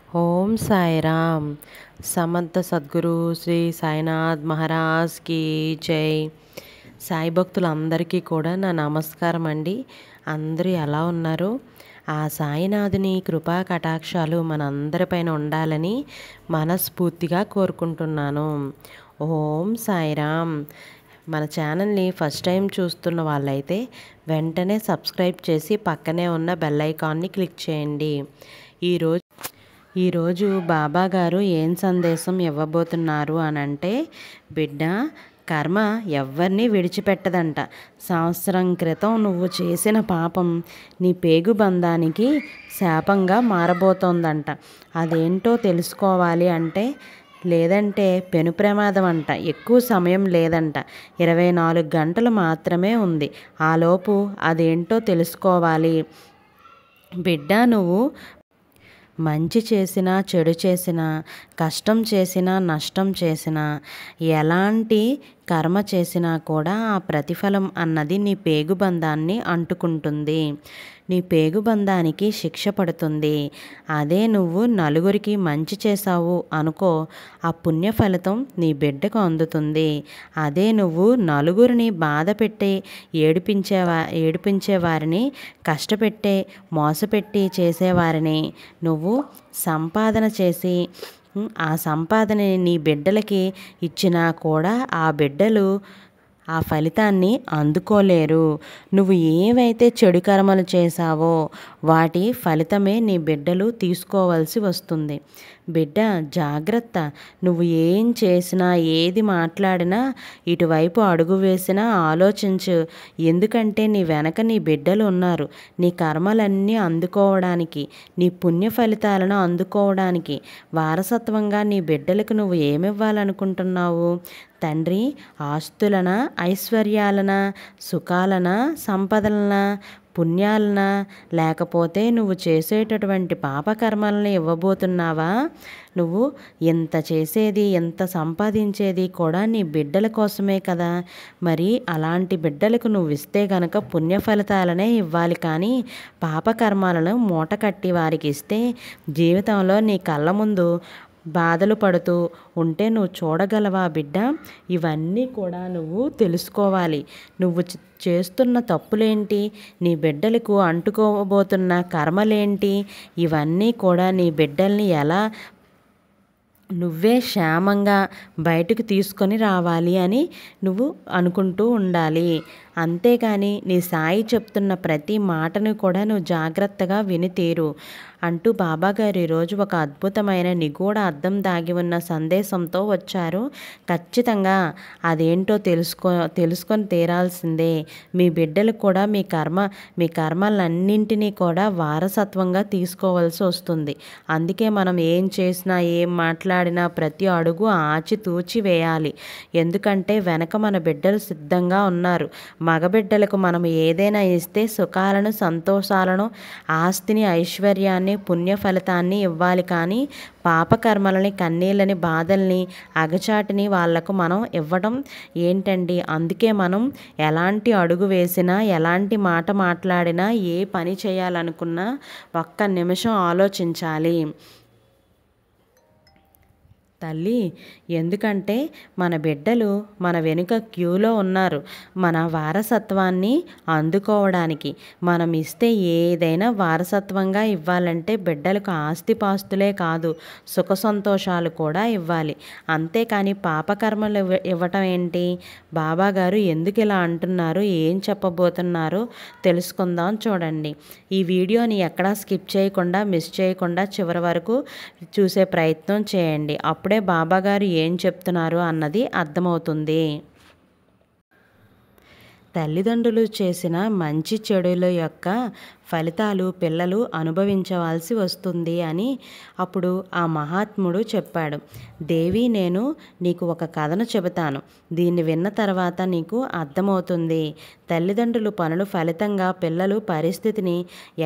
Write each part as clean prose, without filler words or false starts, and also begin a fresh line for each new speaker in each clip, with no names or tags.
ఓం సాయిరామ్. సమర్థ సద్గురు శ్రీ సాయినాథ్ మహారాజ్ కి జై. సాయి భక్తులందరికీ కూడా నా నమస్కారం అండి. అందరూ ఎలా ఉన్నారు? ఆ సాయినాథుని కృపా కటాక్షాలు మనందరిపైన ఉండాలని మనస్ఫూర్తిగా కోరుకుంటున్నాను. ఓం సాయిరామ్. మన ఛానల్ని ఫస్ట్ టైం చూస్తున్న వాళ్ళైతే వెంటనే సబ్స్క్రైబ్ చేసి పక్కనే ఉన్న బెల్ ఐకాన్ని క్లిక్ చేయండి. ఈరోజు బాబా గారు ఏం సందేశం ఇవ్వబోతున్నారు అని అంటే, బిడ్డ, కర్మ ఎవరిని విడిచిపెట్టదంట. సంవత్సరం క్రితం నువ్వు చేసిన పాపం నీ పేగు బంధానికి శాపంగా మారబోతోందంట. అదేంటో తెలుసుకోవాలి అంటే, లేదంటే పెను ప్రమాదం అంట. ఎక్కువ సమయం లేదంట, 24 గంటలు మాత్రమే ఉంది. ఆలోపు అదేంటో తెలుసుకోవాలి. బిడ్డ, నువ్వు మంచి చేసినా చెడు చేసినా, కష్టం చేసినా నష్టం చేసినా, ఎలాంటి కర్మ చేసినా కూడా ఆ ప్రతిఫలం అన్నది నీ పేగుబంధాన్ని అంటుకుంటుంది. నీ పేగుబంధానికి శిక్ష పడుతుంది. అదే నువ్వు నలుగురికి మంచి చేసావు అనుకో, ఆ పుణ్య ఫలితం నీ బిడ్డకు అందుతుంది. అదే నువ్వు నలుగురిని బాధ పెట్టి ఏడిపించేవారిని, కష్టపెట్టే మోసపెట్టి చేసేవారిని నువ్వు సంపాదన చేసి ఆ సంపాదనని నీ బిడ్డలకి ఇచ్చినా కూడా ఆ బిడ్డలు ఆ ఫలితాన్ని అందుకోలేరు. నువ్వు ఏవైతే చెడు కర్మలు చేశావో వాటి ఫలితమే నీ బిడ్డలు తీసుకోవాల్సి వస్తుంది. బిడ్డ, జాగ్రత్త. నువ్వు ఏం చేసినా, ఏది మాట్లాడినా, ఇటువైపు అడుగు వేసినా ఆలోచించు. ఎందుకంటే నీ వెనక నీ బిడ్డలు ఉన్నారు. నీ కర్మలన్నీ అందుకోవడానికి, నీ పుణ్య ఫలితాలను అందుకోవడానికి. వారసత్వంగా నీ బిడ్డలకు నువ్వు ఏమివ్వాలనుకుంటున్నావు? తండ్రి, ఆస్తులనా, ఐశ్వర్యాలనా, సుఖాలనా, సంపదలనా, పుణ్యాలనా, లేకపోతే నువ్వు చేసేటటువంటి పాపకర్మలను ఇవ్వబోతున్నావా? నువ్వు ఎంత చేసేది, ఎంత సంపాదించేది కూడా నీ బిడ్డల కోసమే కదా. మరి అలాంటి బిడ్డలకు నువ్వు ఇస్తే గనక పుణ్య ఫలితాలనే ఇవ్వాలి. కానీ పాపకర్మాలను మూట కట్టి వారికి ఇస్తే జీవితంలో నీ కళ్ళ ముందు బాధలు పడుతూ ఉంటే నువ్వు చూడగలవా బిడ్డ? ఇవన్నీ కూడా నువ్వు తెలుసుకోవాలి. నువ్వు చేస్తున్న తప్పులేంటి, నీ బిడ్డలకు అంటుకోబోతున్న కర్మలేంటి, ఇవన్నీ కూడా నీ బిడ్డల్ని ఎలా నువ్వే క్షేమంగా బయటకు తీసుకొని రావాలి అని నువ్వు అనుకుంటూ ఉండాలి. అంతేగాని నీ సాయి చెప్తున్న ప్రతి మాటను కూడా నువ్వు జాగ్రత్తగా విని తీరు అంటూ బాబాగారు ఈరోజు ఒక అద్భుతమైన నిగూఢ అర్థం దాగి ఉన్న సందేశంతో వచ్చారు. ఖచ్చితంగా అదేంటో తెలుసుకొని తీరాల్సిందే. మీ బిడ్డలు కూడా మీ కర్మలన్నింటినీ కూడా వారసత్వంగా తీసుకోవాల్సి వస్తుంది. అందుకే మనం ఏం చేసినా, ఏం మాట్లాడినా ప్రతి అడుగు ఆచితూచి వేయాలి. ఎందుకంటే వెనక మన బిడ్డలు సిద్ధంగా ఉన్నారు. మగబిడ్డలకు మనం ఏదైనా ఇస్తే సుఖాలను, సంతోషాలను, ఆస్తిని, ఐశ్వర్యాన్ని, పుణ్య ఫలితాన్ని ఇవ్వాలి. కానీ పాపకర్మలని, కన్నీళ్ళని, బాధల్ని, అగచాటిని వాళ్లకు మనం ఇవ్వడం ఏంటండి? అందుకే మనం ఎలాంటి అడుగు వేసినా, ఎలాంటి మాట మాట్లాడినా, ఏ పని చేయాలనుకున్నా ఒక్క నిమిషం ఆలోచించాలి తల్లి. ఎందుకంటే మన బిడ్డలు మన వెనుక క్యూలో ఉన్నారు. మన వారసత్వాన్ని అందుకోవడానికి. మనం ఇస్తే ఏదైనా వారసత్వంగా ఇవ్వాలంటే బిడ్డలకు ఆస్తిపాస్తులే కాదు, సుఖ సంతోషాలు కూడా ఇవ్వాలి. అంతేకాని పాపకర్మలు ఇవ్వటం ఏంటి? బాబాగారు ఎందుకు ఇలా అంటున్నారు, ఏం చెప్పబోతున్నారో తెలుసుకుందాం. చూడండి. ఈ వీడియోని ఎక్కడా స్కిప్ చేయకుండా, మిస్ చేయకుండా చివరి వరకు చూసే ప్రయత్నం చేయండి. అప్పుడే బాబాగారు ఏం చెప్తున్నారు అన్నది అర్థమవుతుంది. తల్లిదండ్రులు చేసిన మంచి చెడుల యొక్క ఫలితాలు పిల్లలు అనుభవించవలసి వస్తుంది అని అప్పుడు ఆ మహాత్ముడు చెప్పాడు. దేవి, నేను నీకు ఒక కథను చెబుతాను. దీన్ని విన్న తర్వాత నీకు అర్థమవుతుంది తల్లిదండ్రులు పనుల ఫలితంగా పిల్లలు పరిస్థితిని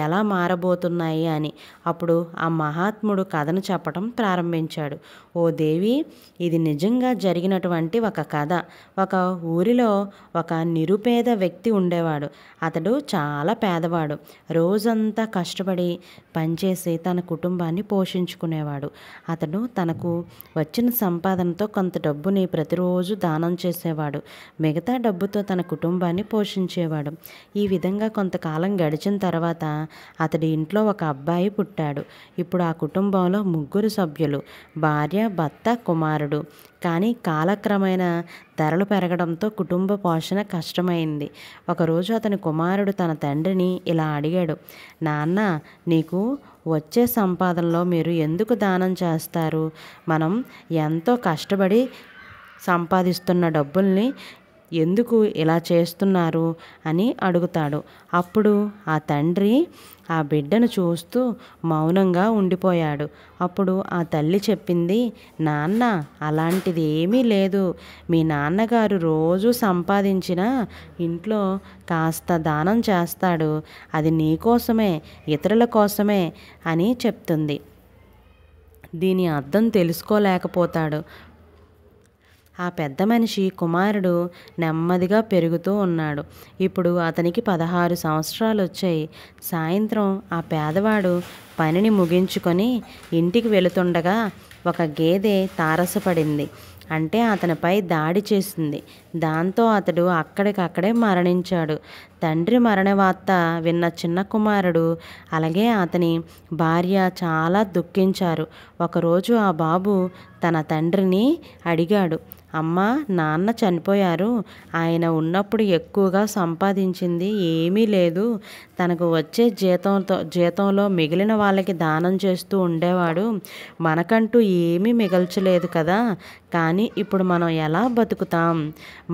ఎలా మారబోతున్నాయి అని. అప్పుడు ఆ మహాత్ముడు కథను చెప్పడం ప్రారంభించాడు. ఓ దేవి, ఇది నిజంగా జరిగినటువంటి ఒక కథ. ఒక ఊరిలో ఒక నిరుపేద వ్యక్తి ఉండేవాడు. అతడు చాలా పేదవాడు. రోజంతా కష్టపడి పనిచేసి తన కుటుంబాన్ని పోషించుకునేవాడు. అతడు తనకు వచ్చిన సంపాదనతో కొంత డబ్బుని ప్రతిరోజు దానం చేసేవాడు. మిగతా డబ్బుతో తన కుటుంబాన్ని పోషించేవాడు. ఈ విధంగా కొంతకాలం గడిచిన తర్వాత అతడి ఇంట్లో ఒక అబ్బాయి పుట్టాడు. ఇప్పుడు ఆ కుటుంబంలో 3 సభ్యులు, భార్య, భర్త, కుమారుడు. కానీ కాలక్రమేణా ధరలు పెరగడంతో కుటుంబ పోషణ కష్టమైంది. ఒకరోజు అతని కుమారుడు తన తండ్రిని ఇలా అడిగాడు, నాన్న, నీకు వచ్చే సంపాదనలో మీరు ఎందుకు దానం చేస్తారు? మనం ఎంతో కష్టపడి సంపాదిస్తున్న డబ్బుల్ని ఎందుకు ఇలా చేస్తున్నారు అని అడుగుతాడు. అప్పుడు ఆ తండ్రి ఆ బిడ్డను చూస్తూ మౌనంగా ఉండిపోయాడు. అప్పుడు ఆ తల్లి చెప్పింది, నాన్న, అలాంటిది ఏమీ లేదు. మీ నాన్నగారు రోజు సంపాదించిన ఇంట్లో కాస్త దానం చేస్తాడు. అది నీకోసమే, ఇతరుల కోసమే అని చెప్తుంది. దీని అర్థం తెలుసుకోలేకపోతాడు. ఆ పెద్ద మనిషి కుమారుడు నెమ్మదిగా పెరుగుతూ ఉన్నాడు. ఇప్పుడు అతనికి 16 సంవత్సరాలు వచ్చాయి. సాయంత్రం ఆ పేదవాడు పనిని ముగించుకొని ఇంటికి వెళుతుండగా ఒక గేదె తారసపడింది. అంటే అతనిపై దాడి చేసింది. దాంతో అతడు అక్కడికక్కడే మరణించాడు. తండ్రి మరణ వార్త విన్న చిన్న కుమారుడు అలాగే అతని భార్య చాలా దుఃఖించారు. ఒకరోజు ఆ బాబు తన తండ్రిని అడిగాడు, అమ్మా, నాన్న చనిపోయారు. ఆయన ఉన్నప్పుడు ఎక్కువగా సంపాదించింది ఏమీ లేదు. తనకు వచ్చే జీతంలో మిగిలిన వాళ్ళకి దానం చేస్తూ ఉండేవాడు. మనకంటూ ఏమీ మిగల్చలేదు కదా. కానీ ఇప్పుడు మనం ఎలా బతుకుతాం?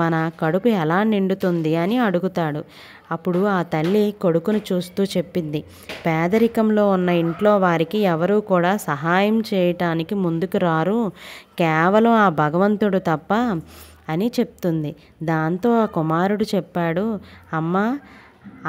మన కడుపు ఎలా నిండుతుంది అని అడుగుతాడు. అప్పుడు ఆ తల్లి కొడుకును చూస్తూ చెప్పింది, పేదరికంలో ఉన్న ఇంట్లో వారికి ఎవరూ కూడా సహాయం చేయటానికి ముందుకు రారు, కేవలం ఆ భగవంతుడు తప్ప అని చెప్తుంది. దాంతో ఆ కుమారుడు చెప్పాడు, అమ్మా,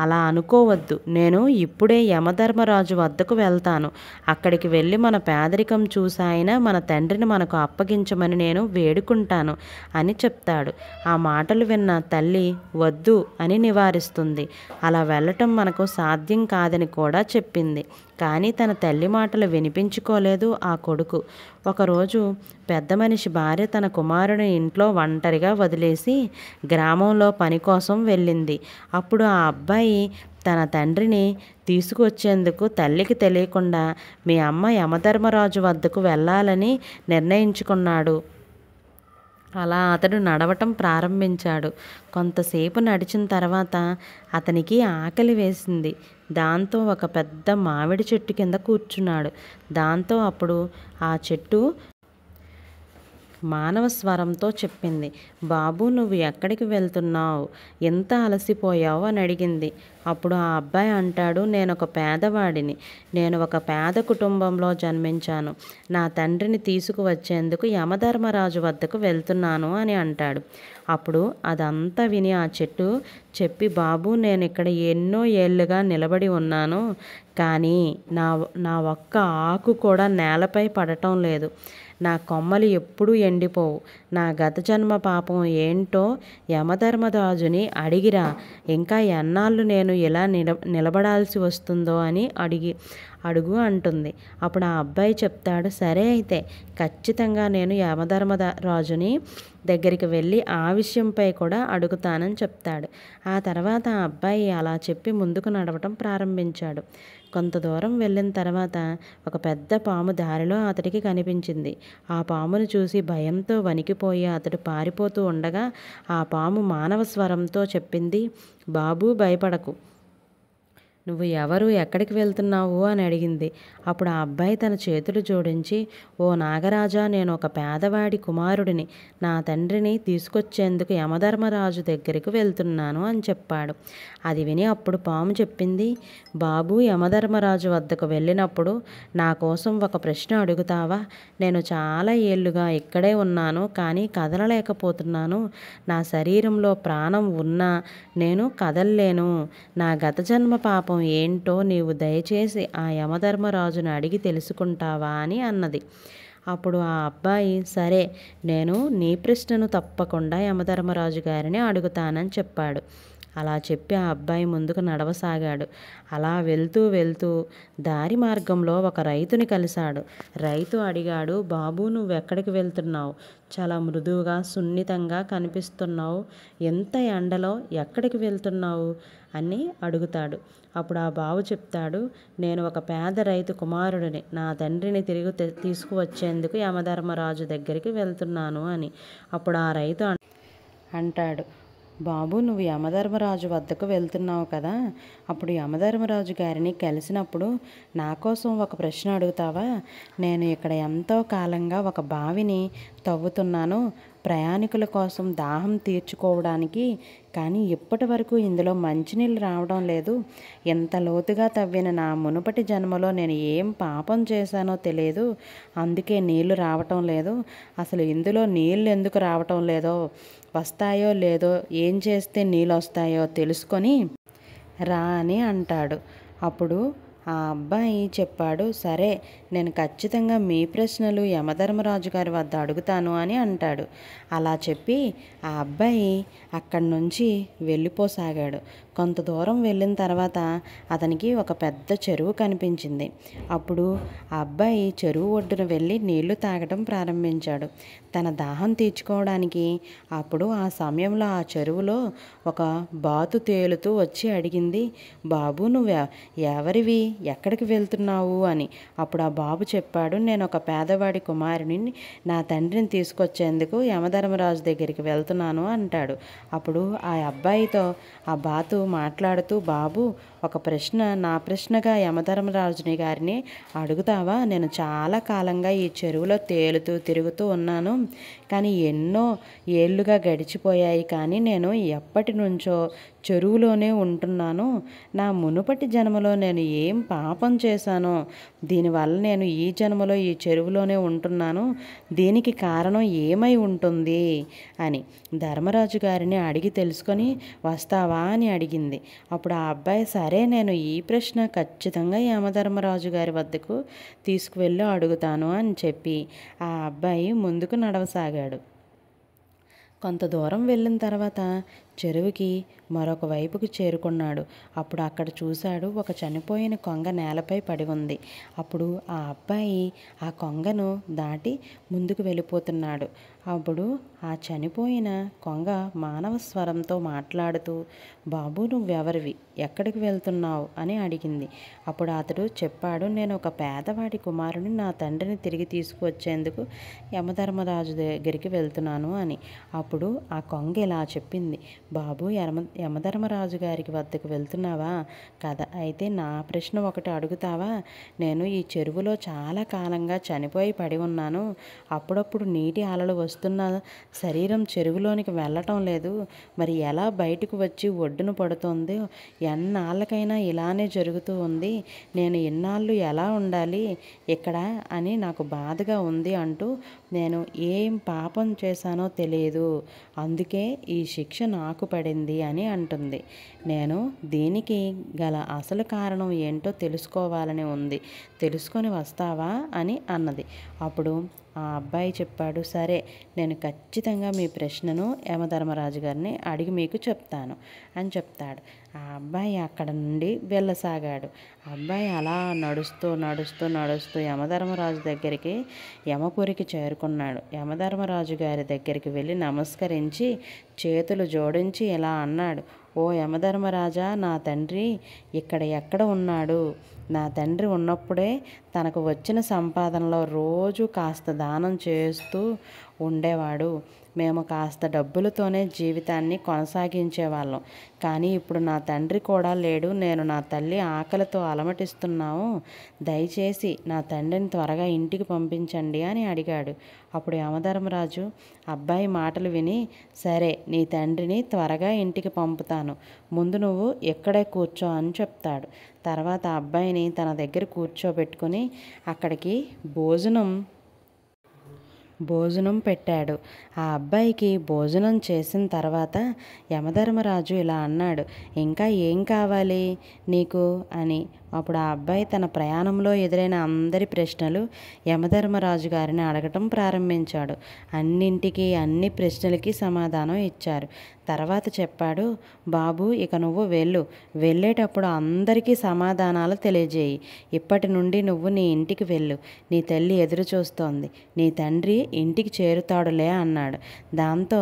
అలా అనుకోవద్దు. నేను ఇప్పుడే యమధర్మరాజు వద్దకు వెళ్తాను. అక్కడికి వెళ్ళి మన పేదరికం చూసాయినా మన తండ్రిని మనకు అప్పగించమని నేను వేడుకుంటాను అని చెప్తాడు. ఆ మాటలు విన్న తల్లి వద్దు అని నివారిస్తుంది. అలా వెళ్ళటం మనకు సాధ్యం కాదని కూడా చెప్పింది. కానీ తన తల్లి మాటలు వినిపించుకోలేదు ఆ కొడుకు. ఒకరోజు పెద్ద మనిషి భార్య తన కుమారుని ఇంట్లో ఒంటరిగా వదిలేసి గ్రామంలో పని కోసం వెళ్ళింది. అప్పుడు ఆ అబ్బాయి తన తండ్రిని తీసుకువచ్చేందుకు తల్లికి తెలియకుండా మీ అమ్మ యమధర్మరాజు వద్దకు వెళ్ళాలని నిర్ణయించుకున్నాడు. అలా అతడు నడవటం ప్రారంభించాడు. కొంతసేపు నడిచిన తర్వాత అతనికి ఆకలి వేసింది. దాంతో ఒక పెద్ద మామిడి చెట్టు కింద కూర్చున్నాడు. దాంతో అప్పుడు ఆ చెట్టు మానవ స్వరంతో చెప్పింది, బాబు, నువ్వు ఎక్కడికి వెళ్తున్నావు? ఎంత అలసిపోయావు అని అడిగింది. అప్పుడు ఆ అబ్బాయి అంటాడు, నేను ఒక పేదవాడిని. నేను ఒక పేద కుటుంబంలో జన్మించాను. నా తండ్రిని తీసుకువచ్చేందుకు యమధర్మరాజు వద్దకు వెళ్తున్నాను అని అంటాడు. అప్పుడు అదంతా విని ఆ చెట్టు చెప్పి, బాబు, నేను ఇక్కడ ఎన్నో ఏళ్ళుగా నిలబడి ఉన్నాను. కానీ నా ఒక్క ఆకు కూడా నేలపై పడటం లేదు. నా కొమ్మలు ఎప్పుడూ ఎండిపోవు. నా గత జన్మ పాపం ఏంటో యమధర్మరాజుని అడిగిరా. ఇంకా ఎన్నాళ్ళు నేను ఇలా నిలబడాల్సి వస్తుందో అని అడుగు అంటుంది. అప్పుడు ఆ అబ్బాయి చెప్తాడు, సరే అయితే ఖచ్చితంగా నేను యమధర్మరాజుని దగ్గరికి వెళ్ళి ఆ విషయంపై కూడా అడుగుతానని చెప్తాడు. ఆ తర్వాత ఆ అబ్బాయి అలా చెప్పి ముందుకు నడవటం ప్రారంభించాడు. కొంత దూరం వెళ్ళిన తర్వాత ఒక పెద్ద పాము దారిలో అతడికి కనిపించింది. ఆ పామును చూసి భయంతో వణికిపోయి అతడు పారిపోతూ ఉండగా ఆ పాము మానవ స్వరంతో చెప్పింది, బాబు, భయపడకు. నువ్వు ఎవరు, ఎక్కడికి వెళ్తున్నావు అని అడిగింది. అప్పుడు ఆ అబ్బాయి తన చేతులు జోడించి, ఓ నాగరాజా, నేను ఒక పేదవాడి కుమారుడిని. నా తండ్రిని తీసుకొచ్చేందుకు యమధర్మరాజు దగ్గరికి వెళ్తున్నాను అని చెప్పాడు. అది విని అప్పుడు పాము చెప్పింది, బాబు, యమధర్మరాజు వద్దకు వెళ్ళినప్పుడు నా కోసం ఒక ప్రశ్న అడుగుతావా? నేను చాలా ఏళ్ళుగా ఇక్కడే ఉన్నాను, కానీ కదలలేకపోతున్నాను. నా శరీరంలో ప్రాణం ఉన్నా నేను కదల్లేను. నా గత జన్మ పాపం ఏంటో నీవు దయచేసి ఆ యమధర్మరాజును అడిగి తెలుసుకుంటావా అని అన్నది. అప్పుడు ఆ అబ్బాయి, సరే, నేను నీ ప్రశ్నను తప్పకుండా యమధర్మరాజు గారిని అడుగుతానని చెప్పాడు. అలా చెప్పి ఆ అబ్బాయి ముందుకు నడవసాగాడు. అలా వెళ్తూ వెళ్తూ దారి మార్గంలో ఒక రైతుని కలిశాడు. రైతు అడిగాడు, బాబు నువ్వెక్కడికి వెళ్తున్నావు? చాలా మృదువుగా సున్నితంగా కనిపిస్తున్నావు. ఎంత ఎండలో ఎక్కడికి వెళ్తున్నావు అని అడుగుతాడు. అప్పుడు ఆ బాబు చెప్తాడు, నేను ఒక పేద రైతు కుమారుడిని. నా తండ్రిని తిరిగి తీసుకువచ్చేందుకు యమధర్మరాజు దగ్గరికి వెళ్తున్నాను అని. అప్పుడు ఆ రైతు అంటాడు, బాబు నువ్వు యమధర్మరాజు వద్దకు వెళ్తున్నావు కదా, అప్పుడు యమధర్మరాజు గారిని కలిసినప్పుడు నా కోసం ఒక ప్రశ్న అడుగుతావా? నేను ఇక్కడ ఎంతో కాలంగా ఒక బావిని తవ్వుతున్నాను ప్రయాణికుల కోసం దాహం తీర్చుకోవడానికి. కానీ ఇప్పటి వరకు ఇందులో మంచినీళ్ళు రావడం లేదు. ఎంత లోతుగా తవ్విన నా మునుపటి జన్మలో నేను ఏం పాపం చేశానో తెలియదు, అందుకే నీళ్లు రావటం లేదు. అసలు ఇందులో నీళ్ళు ఎందుకు రావటం లేదో, వస్తాయో లేదో, ఏం చేస్తే నీళ్ళు వస్తాయో తెలుసుకొని రా అని అంటాడు. అప్పుడు ఆ అబ్బాయి చెప్పాడు, సరే నేను ఖచ్చితంగా మీ ప్రశ్నలు యమధర్మరాజు గారి వద్ద అడుగుతాను అని అంటాడు. అలా చెప్పి ఆ అబ్బాయి అక్కడి నుంచి వెళ్ళిపోసాగాడు. కొంత దూరం వెళ్ళిన తర్వాత అతనికి ఒక పెద్ద చెరువు కనిపించింది. అప్పుడు ఆ అబ్బాయి చెరువు ఒడ్డున వెళ్ళి నీళ్లు తాగడం ప్రారంభించాడు తన దాహం తీర్చుకోవడానికి. అప్పుడు ఆ సమయంలో ఆ చెరువులో ఒక బాతు తేలుతూ వచ్చి అడిగింది, బాబు నువ్వు ఎవరివి, ఎక్కడికి వెళ్తున్నావు అని. అప్పుడు ఆ బాబు చెప్పాడు, నేను ఒక పేదవాడి కుమారుని, నా తండ్రిని తీసుకొచ్చేందుకు యమధర్మరాజు దగ్గరికి వెళ్తున్నాను అంటాడు. అప్పుడు ఆ అబ్బాయితో ఆ బాతు మాట్లాడుతూ, బాబు ఒక ప్రశ్న నా ప్రశ్నగా యమధర్మరాజుని గారిని అడుగుతావా? నేను చాలా కాలంగా ఈ చెరువులో తేలుతూ తిరుగుతూ ఉన్నాను, కానీ ఎన్నో ఏళ్ళుగా గడిచిపోయాయి, కానీ నేను ఎప్పటి నుంచో చెరువులోనే ఉంటున్నాను. నా మునుపటి జన్మలో నేను ఏం పాపం చేశానో దీనివల్ల నేను ఈ జన్మలో ఈ చెరువులోనే ఉంటున్నాను. దీనికి కారణం ఏమై ఉంటుంది అని ధర్మరాజు గారిని అడిగి తెలుసుకొని వస్తావా అని అడిగింది. అప్పుడు ఆ అబ్బాయి, సరే నేను ఈ ప్రశ్న ఖచ్చితంగా యమధర్మరాజు గారి వద్దకు తీసుకువెళ్ళి అడుగుతాను అని చెప్పి ఆ అబ్బాయి ముందుకు నడవసాగాడు. కొంత దూరం వెళ్ళిన తర్వాత చెరువుకి మరొక వైపుకు చేరుకున్నాడు. అప్పుడు అక్కడ చూశాడు, ఒక చనిపోయిన కొంగ నేలపై పడి ఉంది. అప్పుడు ఆ అబ్బాయి ఆ కొంగను దాటి ముందుకు వెళ్ళిపోతున్నాడు. అప్పుడు ఆ చనిపోయిన కొంగ మానవ స్వరంతో మాట్లాడుతూ, బాబు నువ్వెవరివి, ఎక్కడికి వెళ్తున్నావు అని అడిగింది. అప్పుడు అతడు చెప్పాడు, నేను ఒక పేదవాడి కుమారుని, నా తండ్రిని తిరిగి తీసుకువచ్చేందుకు యమధర్మరాజు దగ్గరికి వెళ్తున్నాను అని. అప్పుడు ఆ కొంగ ఇలా చెప్పింది, బాబు యమధర్మరాజు గారికి వద్దకు వెళ్తున్నావా కదా, అయితే నా ప్రశ్న ఒకటి అడుగుతావా? నేను ఈ చెరువులో చాలా కాలంగా చనిపోయి పడి ఉన్నాను. అప్పుడప్పుడు నీటి అలలు వస్తున్న శరీరం చెరువులోనికి వెళ్ళటం లేదు. మరి ఎలా బయటకు వచ్చి ఒడ్డున పడుతోంది? ఎన్నాళ్ళకైనా ఇలానే జరుగుతూ ఉంది. నేను ఇన్నాళ్ళు ఎలా ఉండాలి ఇక్కడ అని నాకు బాధగా ఉంది అంటూ, నేను ఏం పాపం చేశానో తెలియదు, అందుకే ఈ శిక్ష నాకు పడింది అని అంటుంది. నేను దీనికి గల అసలు కారణం ఏంటో తెలుసుకోవాలని ఉంది, తెలుసుకొని వస్తావా అని అన్నది. అప్పుడు ఆ అబ్బాయి చెప్పాడు, సరే నేను ఖచ్చితంగా మీ ప్రశ్నను యమధర్మరాజు గారిని అడిగి మీకు చెప్తాను అని చెప్తాడు. ఆ అబ్బాయి అక్కడ నుండి వెళ్ళసాగాడు. ఆ అబ్బాయి అలా నడుస్తూ నడుస్తూ నడుస్తూ యమధర్మరాజు దగ్గరికి యమపురికి చేరుకున్నాడు. యమధర్మరాజు గారి దగ్గరికి వెళ్ళి నమస్కరించి చేతులు జోడించి ఇలా అన్నాడు, ఓ యమధర్మరాజా, నా తండ్రి ఇక్కడ ఎక్కడ ఉన్నాడు? నా తండ్రి ఉన్నప్పుడే తనకు వచ్చిన సంపాదనలో రోజు కాస్త దానం చేస్తూ ఉండేవాడు. మేము కాస్త డబ్బులతోనే జీవితాన్ని కొనసాగించేవాళ్ళం. కానీ ఇప్పుడు నా తండ్రి కూడా లేడు. నేను నా తల్లి ఆకలితో అలమటిస్తున్నాము. దయచేసి నా తండ్రిని త్వరగా ఇంటికి పంపించండి అని అడిగాడు. అప్పుడు యమధర్మరాజు అబ్బాయి మాటలు విని, సరే నీ తండ్రిని త్వరగా ఇంటికి పంపుతాను, ముందు నువ్వు ఇక్కడే కూర్చో అని చెప్తాడు. తర్వాత అబ్బాయిని తన దగ్గర కూర్చోబెట్టుకొని అక్కడికి భోజనం పెట్టాడు. ఆ అబ్బాయికి భోజనం చేసిన తర్వాత యమధర్మరాజు ఇలా అన్నాడు, ఇంకా ఏం కావాలి నీకు అని. అప్పుడు ఆ అబ్బాయి తన ప్రయాణంలో ఎదురైన అందరి ప్రశ్నలు యమధర్మరాజు గారిని అడగటం ప్రారంభించాడు. అన్ని ప్రశ్నలకి సమాధానం ఇచ్చారు. తర్వాత చెప్పాడు, బాబు ఇక నువ్వు వెళ్ళేటప్పుడు అందరికీ సమాధానాలు తెలియజేయి. ఇప్పటి నుండి నువ్వు నీ ఇంటికి వెళ్ళు. నీ తల్లి ఎదురు చూస్తోంది. నీ తండ్రి ఇంటికి చేరుతాడులే అన్నాడు. దాంతో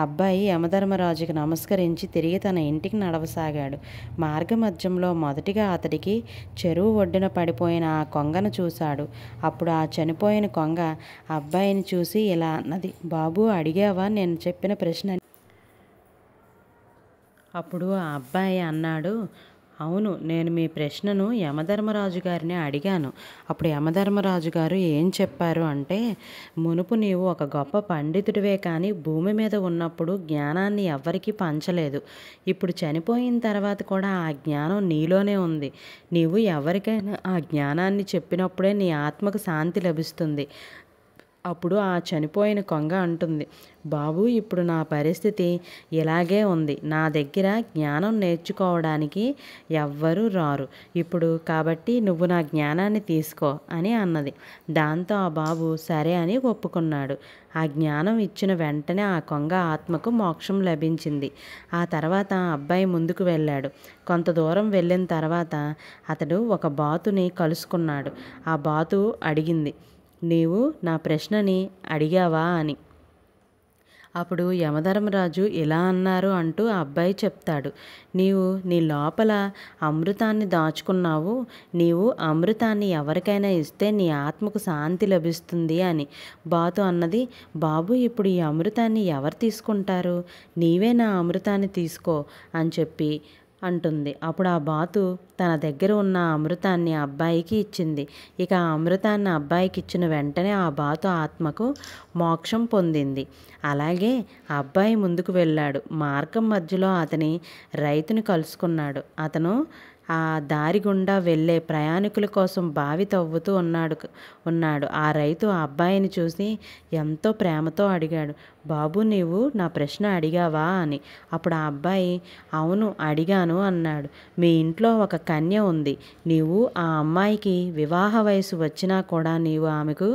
అబ్బాయి యమధర్మరాజుకి నమస్కరించి తిరిగి తన ఇంటికి నడవసాగాడు. మార్గమధ్యంలో మొదటిగా అతడికి చెరువు ఒడ్డున పడిపోయిన ఆ కొంగను చూశాడు. అప్పుడు ఆ చనిపోయిన కొంగ అబ్బాయిని చూసి ఇలా అన్నది, బాబు అడిగావా నేను చెప్పిన ప్రశ్న? అప్పుడు ఆ అబ్బాయి అన్నాడు, అవును, నేను మీ ప్రశ్నను యమధర్మరాజు గారిని అడిగాను. అప్పుడు యమధర్మరాజు గారు ఏం చెప్పారు అంటే, మునుపు నీవు ఒక గొప్ప పండితుడివే కానీ భూమి మీద ఉన్నప్పుడు జ్ఞానాన్ని ఎవ్వరికీ పంచలేదు. ఇప్పుడు చనిపోయిన తర్వాత కూడా ఆ జ్ఞానం నీలోనే ఉంది. నీవు ఎవరికైనా ఆ జ్ఞానాన్ని చెప్పినప్పుడే నీ ఆత్మకు శాంతి లభిస్తుంది. అప్పుడు ఆ చనిపోయిన కొంగ అంటుంది, బాబు ఇప్పుడు నా పరిస్థితి ఇలాగే ఉంది. నా దగ్గర జ్ఞానం నేర్చుకోవడానికి ఎవ్వరూ రారు ఇప్పుడు, కాబట్టి నువ్వు నా జ్ఞానాన్ని తీసుకో అని అన్నది. దాంతో ఆ బాబు సరే అని ఒప్పుకున్నాడు. ఆ జ్ఞానం ఇచ్చిన వెంటనే ఆ కొంగ ఆత్మకు మోక్షం లభించింది. ఆ తర్వాత అబ్బాయి ముందుకు వెళ్ళాడు. కొంత దూరం వెళ్ళిన తర్వాత అతడు ఒక బాతుని కలుసుకున్నాడు. ఆ బాతు అడిగింది, నీవు నా ప్రశ్నని అడిగావా అని. అప్పుడు యమధర్మరాజు ఇలా అన్నారు అంటూ ఆ అబ్బాయి చెప్తాడు, నీవు నీ లోపల అమృతాన్ని దాచుకున్నావు. నీవు అమృతాన్ని ఎవరికైనా ఇస్తే నీ ఆత్మకు శాంతి లభిస్తుంది అని. బాతు అన్నది, బాబు ఇప్పుడు ఈ అమృతాన్ని ఎవరు తీసుకుంటారు? నీవే నా అమృతాన్ని తీసుకో అని చెప్పి అంటుంది. అప్పుడు ఆ బాతు తన దగ్గర ఉన్న అమృతాన్ని అబ్బాయికి ఇచ్చింది. ఇక ఆ అమృతాన్ని అబ్బాయికి ఇచ్చిన వెంటనే ఆ బాతు ఆత్మకు మోక్షం పొందింది. అలాగే ఆ అబ్బాయి ముందుకు వెళ్ళాడు. మార్గం మధ్యలో అతని రైతుని కలుసుకున్నాడు. అతను ఆ దారి గుండా వెళ్ళే ప్రయాణికుల కోసం బావి తవ్వుతూ ఉన్నాడు. ఆ రైతు ఆ అబ్బాయిని చూసి ఎంతో ప్రేమతో అడిగాడు, బాబు నీవు నా ప్రశ్న అడిగావా అని. అప్పుడు ఆ అబ్బాయి అవును అడిగాను అన్నాడు. మీ ఇంట్లో ఒక కన్య ఉంది. నీవు ఆ అమ్మాయికి వివాహ వయసు వచ్చినా కూడా నీవు ఆమెకు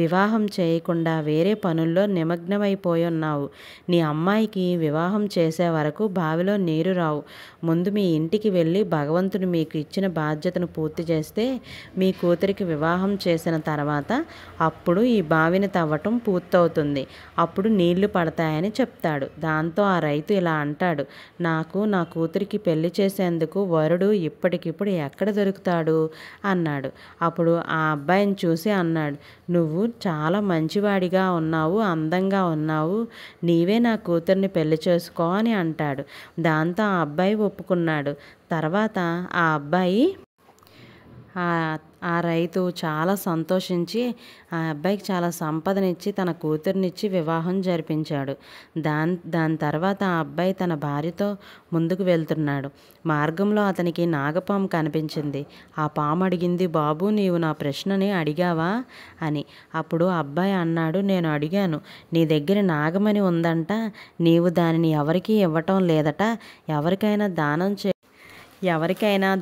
వివాహం చేయకుండా వేరే పనుల్లో నిమగ్నమైపోయి ఉన్నావు. నీ అమ్మాయికి వివాహం చేసే వరకు బావిలో నీరు రావు. ముందు మీ ఇంటికి వెళ్ళి భగవంతుడు మీకు ఇచ్చిన బాధ్యతను పూర్తి చేస్తే మీ కూతురికి వివాహం చేసిన తర్వాత అప్పుడు ఈ బావిని తవ్వటం పూర్తవుతుంది. అప్పుడు నీళ్లు పడతాయని చెప్తాడు. దాంతో ఆ రైతు ఇలా అంటాడు, నాకు నా కూతురికి పెళ్లి చేసేందుకు వరుడు ఇప్పటికిప్పుడు ఎక్కడ దొరుకుతాడు అన్నాడు. అప్పుడు ఆ అబ్బాయిని చూసి అన్నాడు, నువ్వు చాలా మంచివాడిగా ఉన్నావు, అందంగా ఉన్నావు, నీవే నా కూతుర్ని పెళ్లి చేసుకో అని అంటాడు. దాంతో ఆ అబ్బాయి ఒప్పుకున్నాడు. తర్వాత ఆ అబ్బాయి ఆ రైతు చాలా సంతోషించి ఆ అబ్బాయికి చాలా సంపదనిచ్చి తన కూతుర్నిచ్చి వివాహం జరిపించాడు. దాని తర్వాత ఆ అబ్బాయి తన భార్యతో ముందుకు వెళ్తున్నాడు. మార్గంలో అతనికి నాగపాము కనిపించింది. ఆ పాము అడిగింది, బాబు నీవు నా ప్రశ్నని అడిగావా అని. అప్పుడు అబ్బాయి అన్నాడు, నేను అడిగాను. నీ దగ్గర నాగమణి ఉందంట, నీవు దానిని ఎవరికీ ఇవ్వటం లేదట. ఎవరికైనా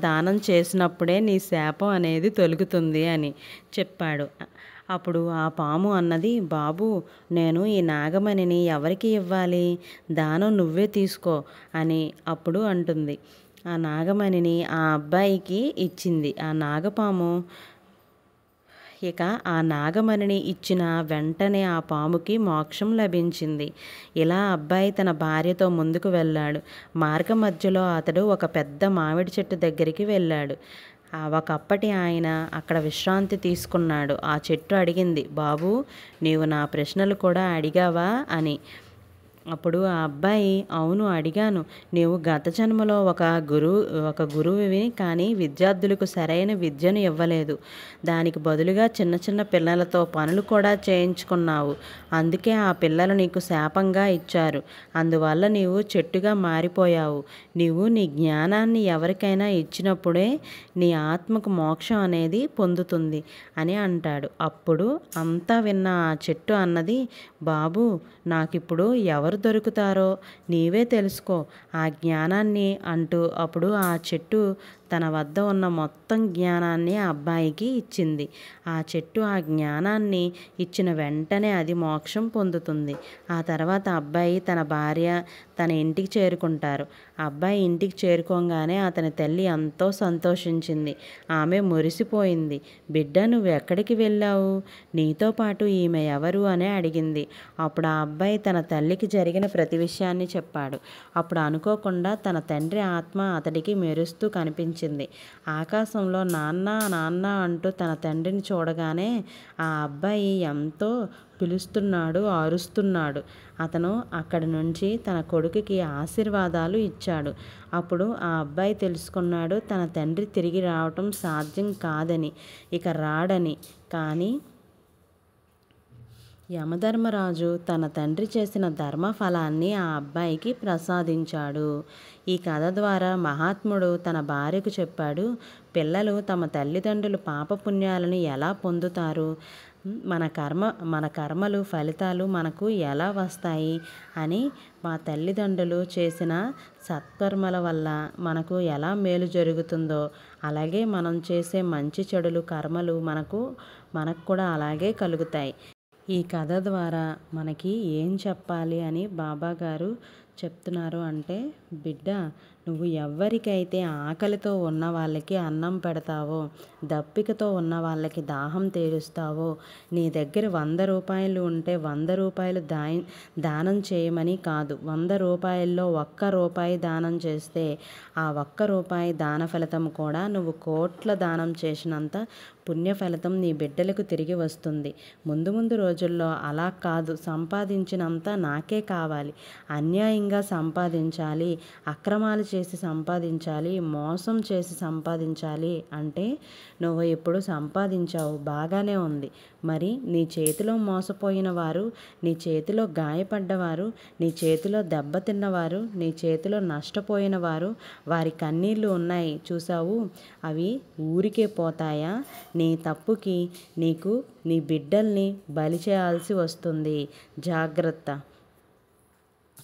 దానం చేసినప్పుడే నీ శాపం అనేది తొలగుతుంది అని చెప్పాడు. అప్పుడు ఆ పాము అన్నది, బాబు నేను ఈ నాగమణిని ఎవరికి ఇవ్వాలి? దానం నువ్వే తీసుకో అని అప్పుడు అంటుంది. ఆ నాగమణిని ఆ అబ్బాయికి ఇచ్చింది. ఆ నాగపాము ఇక ఆ నాగమణిని ఇచ్చిన వెంటనే ఆ పాముకి మోక్షం లభించింది. ఇలా అబ్బాయి తన భార్యతో ముందుకు వెళ్ళాడు. మార్గ మధ్యలో అతడు ఒక పెద్ద మామిడి చెట్టు దగ్గరికి వెళ్ళాడు. ఒకప్పటి ఆయన అక్కడ విశ్రాంతి తీసుకున్నాడు. ఆ చెట్టు అడిగింది, బాబు నీవు నా ప్రశ్నలు కూడా అడిగావా అని. అప్పుడు ఆ అబ్బాయి అవును అడిగాను. నీవు గత జన్మలో ఒక గురువువి కానీ విద్యార్థులకు సరైన విద్యను ఇవ్వలేదు. దానికి బదులుగా చిన్న చిన్న పిల్లలతో పనులు కూడా చేయించుకున్నావు. అందుకే ఆ పిల్లలు నీకు శాపంగా ఇచ్చారు. అందువల్ల నీవు చెట్టుగా మారిపోయావు. నీవు నీ జ్ఞానాన్ని ఎవరికైనా ఇచ్చినప్పుడే నీ ఆత్మకు మోక్షం అనేది పొందుతుంది అని అంటాడు. అప్పుడు అంతా విన్న ఆ చెట్టు అన్నది, బాబు నాకిప్పుడు ఎవరు దొరుకుతారో నీవే తెలుసుకో ఆ జ్ఞానాన్ని అంటూ అప్పుడు ఆ చెట్టు తన వద్ద ఉన్న మొత్తం జ్ఞానాన్ని ఆ అబ్బాయికి ఇచ్చింది. ఆ చెట్టు ఆ జ్ఞానాన్ని ఇచ్చిన వెంటనే అది మోక్షం పొందుతుంది. ఆ తర్వాత అబ్బాయి తన భార్య తన ఇంటికి చేరుకుంటారు. అబ్బాయి ఇంటికి చేరుకోగానే అతని తల్లి ఎంతో సంతోషించింది. ఆమె మురిసిపోయింది. బిడ్డ, నువ్వు ఎక్కడికి వెళ్ళావు? నీతో పాటు ఈమె ఎవరు అని అడిగింది. అప్పుడు ఆ అబ్బాయి తన తల్లికి జరిగిన ప్రతి విషయాన్ని చెప్పాడు. అప్పుడు అనుకోకుండా తన తండ్రి ఆత్మ అతడికి మెరుస్తూ కనిపించింది. ఆకాశంలో నాన్న నాన్న అంటూ తన తండ్రిని చూడగానే ఆ అబ్బాయి ఎంతో పిలుస్తున్నాడు, అరుస్తున్నాడు. అతను అక్కడి నుంచి తన కొడుకుకి ఆశీర్వాదాలు ఇచ్చాడు. అప్పుడు ఆ అబ్బాయి తెలుసుకున్నాడు తన తండ్రి తిరిగి రావటం సాధ్యం కాదని, ఇక రాడని. కానీ యమధర్మరాజు తన తండ్రి చేసిన ధర్మఫలాన్ని ఆ అబ్బాయికి ప్రసాదించాడు. ఈ కథ ద్వారా మహాత్ముడు తన భార్యకు చెప్పాడు, పిల్లలు తమ తల్లిదండ్రుల పాపపుణ్యాలను ఎలా పొందుతారు, మన కర్మలు ఫలితాలు మనకు ఎలా వస్తాయి అని, మా తల్లిదండ్రులు చేసిన సత్కర్మల వల్ల మనకు ఎలా మేలు జరుగుతుందో అలాగే మనం చేసే మంచి చెడులు కర్మలు మనకు కూడా అలాగే కలుగుతాయి. ఈ కథ ద్వారా మనకి ఏం చెప్పాలి అని బాబాగారు చెప్తున్నారు అంటే, బిడ్డ, నువ్వు ఎవరికైతే ఆకలితో ఉన్న వాళ్ళకి అన్నం పెడతావో, దప్పికతో ఉన్న వాళ్ళకి దాహం తీరుస్తావో, నీ దగ్గర 100 రూపాయలు ఉంటే 100 రూపాయలు దానం చేయమని కాదు, 100 రూపాయల్లో 1 రూపాయి దానం చేస్తే ఆ 1 రూపాయి దాన ఫలితం కూడా నువ్వు కోట్ల దానం చేసినంత పుణ్య ఫలితం నీ బిడ్డలకు తిరిగి వస్తుంది. ముందు రోజుల్లో అలా కాదు, సంపాదించినంత నాకే కావాలి, అన్యాయంగా సంపాదించాలి, అక్రమాలు చేసి సంపాదించాలి, మోసం చేసి సంపాదించాలి అంటే, నువ్వు ఇప్పుడు సంపాదించావు బాగానే ఉంది, మరి నీ చేతిలో మోసపోయిన వారు, నీ చేతిలో గాయపడ్డవారు, నీ చేతిలో దెబ్బతిన్నవారు, నీ చేతిలో నష్టపోయిన వారు, వారి కన్నీళ్ళు ఉన్నాయి చూసావు, అవి ఊరికే పోతాయా? నీ తప్పుకి నీకు నీ బిడ్డల్ని బలి చేయాల్సి వస్తుంది. జాగ్రత్త.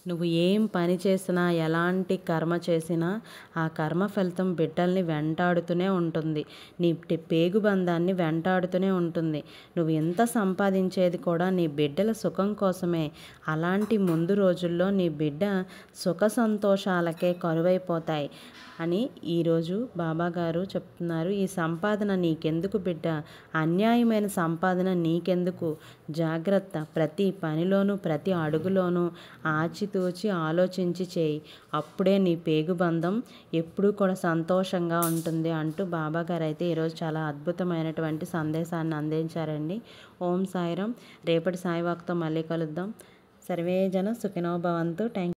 నువ్వు ఏం పని చేసినా, ఎలాంటి కర్మ చేసినా ఆ కర్మ ఫలితం బిడ్డల్ని వెంటాడుతూనే ఉంటుంది, నీ పేగుబంధాన్ని వెంటాడుతూనే ఉంటుంది. నువ్వు ఎంత సంపాదించేది కూడా నీ బిడ్డల సుఖం కోసమే. అలాంటి ముందు రోజుల్లో నీ బిడ్డ సుఖ సంతోషాలకే కరువైపోతాయి అని ఈరోజు బాబాగారు చెప్తున్నారు. ఈ సంపాదన నీకెందుకు బిడ్డ? అన్యాయమైన సంపాదన నీకెందుకు? జాగ్రత్త. ప్రతి పనిలోనూ ప్రతి అడుగులోనూ ఆచితూచి ఆలోచించి చేయి. అప్పుడే నీ పేగుబంధం ఎప్పుడూ కూడా సంతోషంగా ఉంటుంది అంటూ బాబాగారు అయితే ఈరోజు చాలా అద్భుతమైనటువంటి సందేశాన్ని అందించారండి. ఓం సాయిరాం. రేపటి సాయివాక్తో మళ్ళీ కలుద్దాం. సర్వే జన సుఖినో భవంతు. థ్యాంక్